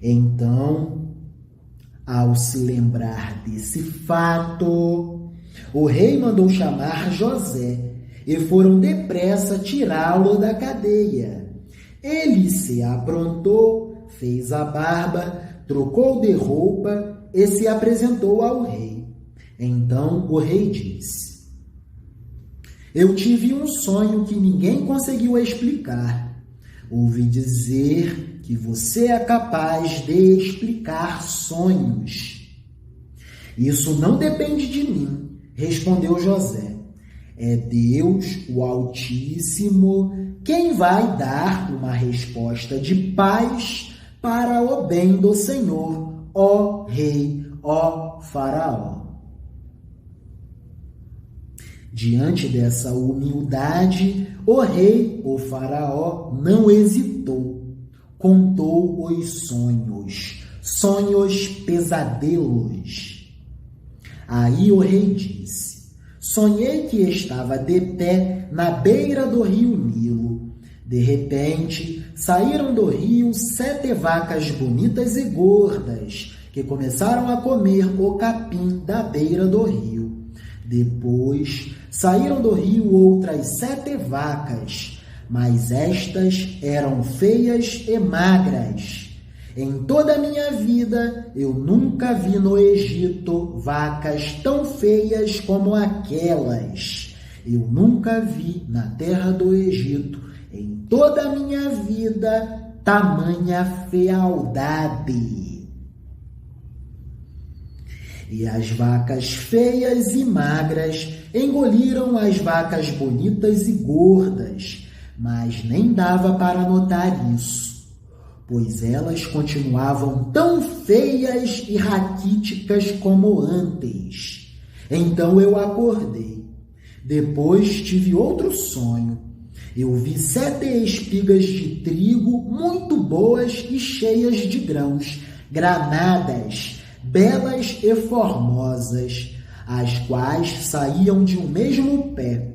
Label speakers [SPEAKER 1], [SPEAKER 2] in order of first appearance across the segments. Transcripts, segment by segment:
[SPEAKER 1] Então, ao se lembrar desse fato, o rei mandou chamar José e foram depressa tirá-lo da cadeia. Ele se aprontou, fez a barba, trocou de roupa e se apresentou ao rei. Então o rei disse: Eu tive um sonho que ninguém conseguiu explicar. Ouvi dizer que você é capaz de explicar sonhos. Isso não depende de mim, respondeu José. É Deus, o Altíssimo, quem vai dar uma resposta de paz para o bem do Senhor, ó Rei, ó Faraó. Diante dessa humildade, o rei, o Faraó, não hesitou. Contou os sonhos pesadelos. Aí o rei disse: Sonhei que estava de pé na beira do rio Nilo. De repente, saíram do rio 7 vacas bonitas e gordas, que começaram a comer o capim da beira do rio. Depois, saíram do rio outras 7 vacas, mas estas eram feias e magras. Em toda a minha vida, eu nunca vi no Egito vacas tão feias como aquelas. Eu nunca vi na terra do Egito, em toda a minha vida, tamanha fealdade. E as vacas feias e magras engoliram as vacas bonitas e gordas, mas nem dava para notar isso, pois elas continuavam tão feias e raquíticas como antes. Então eu acordei. Depois tive outro sonho. Eu vi 7 espigas de trigo muito boas e cheias de grãos, granadas, belas e formosas, as quais saíam de um mesmo pé.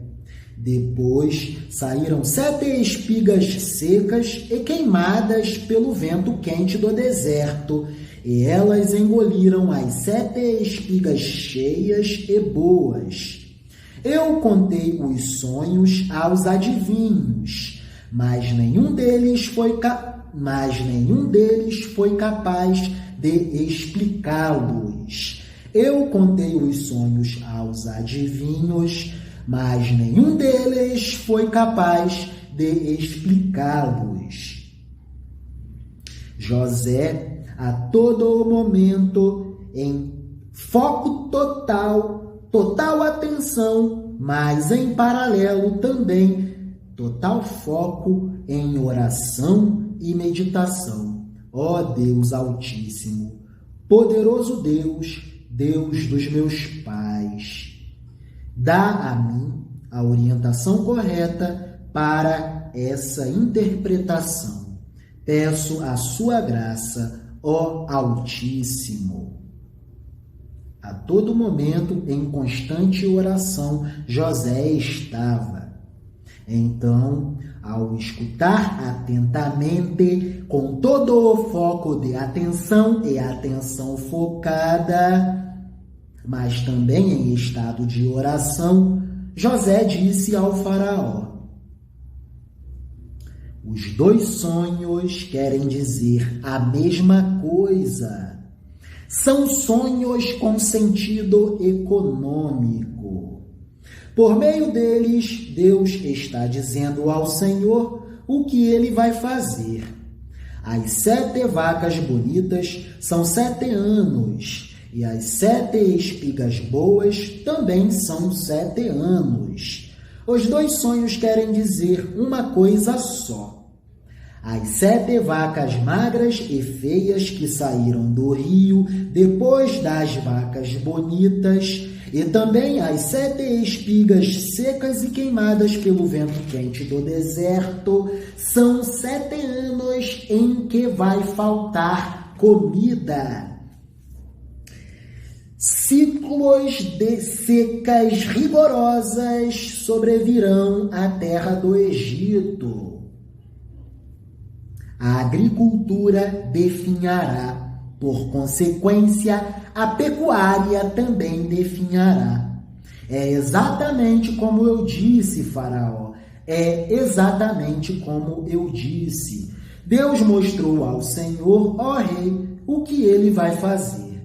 [SPEAKER 1] Depois saíram 7 espigas secas e queimadas pelo vento quente do deserto, e elas engoliram as 7 espigas cheias e boas. Eu contei os sonhos aos adivinhos, mas nenhum deles foi capaz de explicá-los. Eu contei os sonhos aos adivinhos, mas nenhum deles foi capaz de explicá-los. José, a todo momento, em foco total atenção, mas em paralelo também, total foco em oração e meditação. Ó Deus Altíssimo, poderoso Deus, Deus dos meus pais, dá a mim a orientação correta para essa interpretação. Peço a sua graça, ó Altíssimo. A todo momento, em constante oração, José estava. Então, ao escutar atentamente, com todo o foco de atenção e atenção focada, mas também em estado de oração, José disse ao Faraó: Os 2 sonhos querem dizer a mesma coisa. São sonhos com sentido econômico. Por meio deles, Deus está dizendo ao Senhor o que ele vai fazer. As 7 vacas bonitas são 7 anos, e as 7 espigas boas também são 7 anos. Os 2 sonhos querem dizer uma coisa só. As 7 vacas magras e feias que saíram do rio depois das vacas bonitas, e também as 7 espigas secas e queimadas pelo vento quente do deserto, são 7 anos em que vai faltar comida. Ciclos de secas rigorosas sobrevirão à terra do Egito. a agricultura definhará. Por consequência, a pecuária também definhará. É exatamente como eu disse, Faraó. É exatamente como eu disse. Deus mostrou ao Senhor, ó rei, o que ele vai fazer.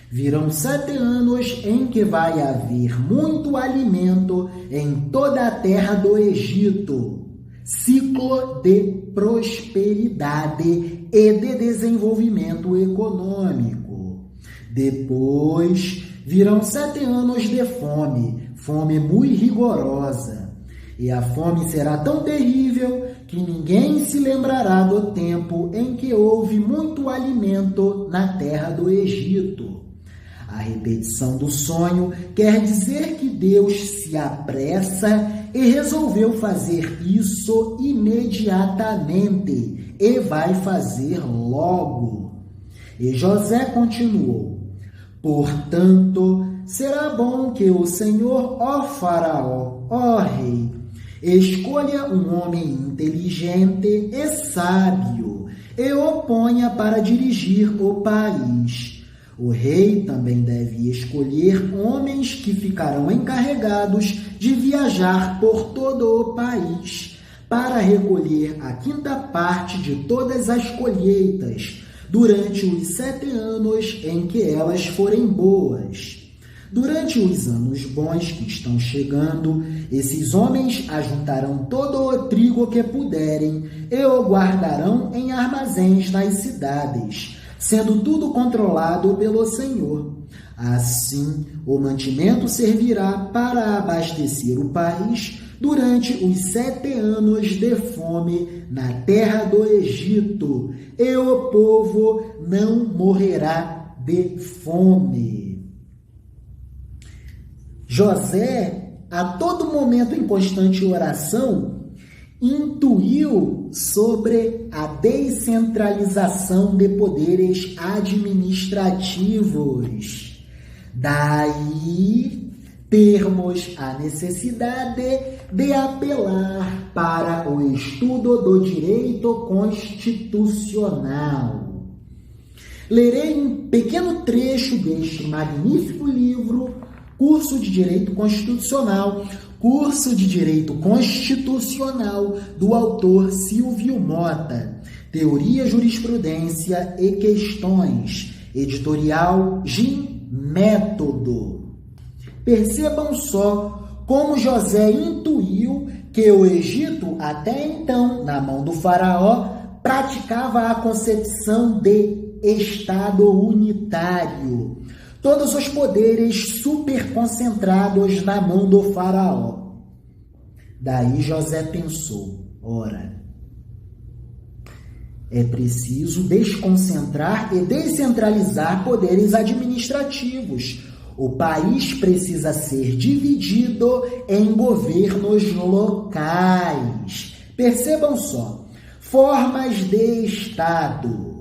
[SPEAKER 1] Virão 7 anos em que vai haver muito alimento em toda a terra do Egito. Ciclo de prosperidade e de desenvolvimento econômico. Depois virão 7 anos de fome, fome muito rigorosa. E a fome será tão terrível que ninguém se lembrará do tempo em que houve muito alimento na terra do Egito. A repetição do sonho quer dizer que Deus se apressa e resolveu fazer isso imediatamente e vai fazer logo. E José continuou: portanto, será bom que o Senhor, ó Faraó, ó rei, escolha um homem inteligente e sábio e o ponha para dirigir o país. O rei também deve escolher homens que ficarão encarregados de viajar por todo o país para recolher a 5ª parte de todas as colheitas durante os 7 anos em que elas forem boas. Durante os anos bons que estão chegando, esses homens ajuntarão todo o trigo que puderem e o guardarão em armazéns nas cidades, sendo tudo controlado pelo Senhor. Assim, o mantimento servirá para abastecer o país durante os 7 anos de fome na terra do Egito, e o povo não morrerá de fome. José, a todo momento em constante oração, intuiu sobre a descentralização de poderes administrativos. Daí termos a necessidade de apelar para o estudo do direito constitucional. Lerei um pequeno trecho deste magnífico livro, Curso de Direito Constitucional, do autor Silvio Mota, Teoria, Jurisprudência e Questões, editorial GIM Método. Percebam só como José intuiu que o Egito, até então, na mão do faraó, praticava a concepção de Estado unitário. Todos os poderes superconcentrados na mão do faraó. Daí José pensou: ora, é preciso desconcentrar e descentralizar poderes administrativos. O país precisa ser dividido em governos locais. Percebam só: formas de Estado.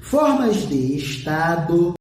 [SPEAKER 1] Formas de Estado